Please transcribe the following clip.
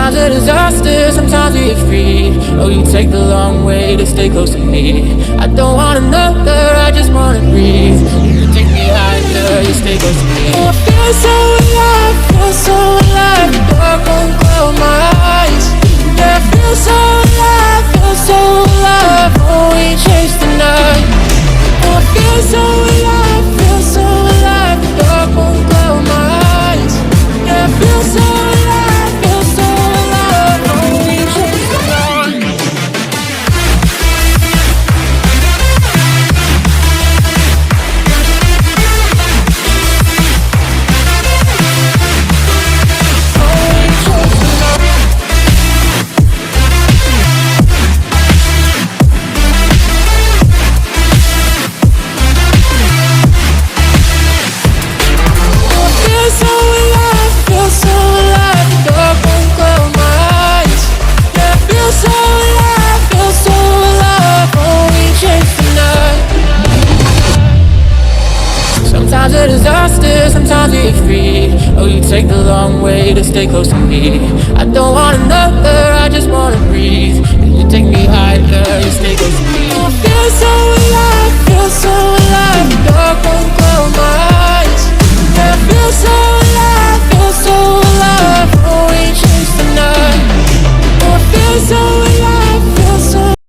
Sometimes a disaster, sometimes we get free. Oh, you take the long way to stay close to me. I don't want another, I just wanna breathe. You take me higher, you stay close to me. Oh, I feel so alive, feel so alive. The dark won't close my eyes. Yeah, I feel so alive, feel so alive. Oh, we chase the night. Oh, I feel so alive, feel so alive. The dark won't close my eyes. Yeah, I feel so alive, feel so alive. Oh, we chase the night. Sometimes a disaster, sometimes we get free. Oh, you take the long way to stay close to me. I don't want another, I just wanna breathe. You take me higher, you stay close to me.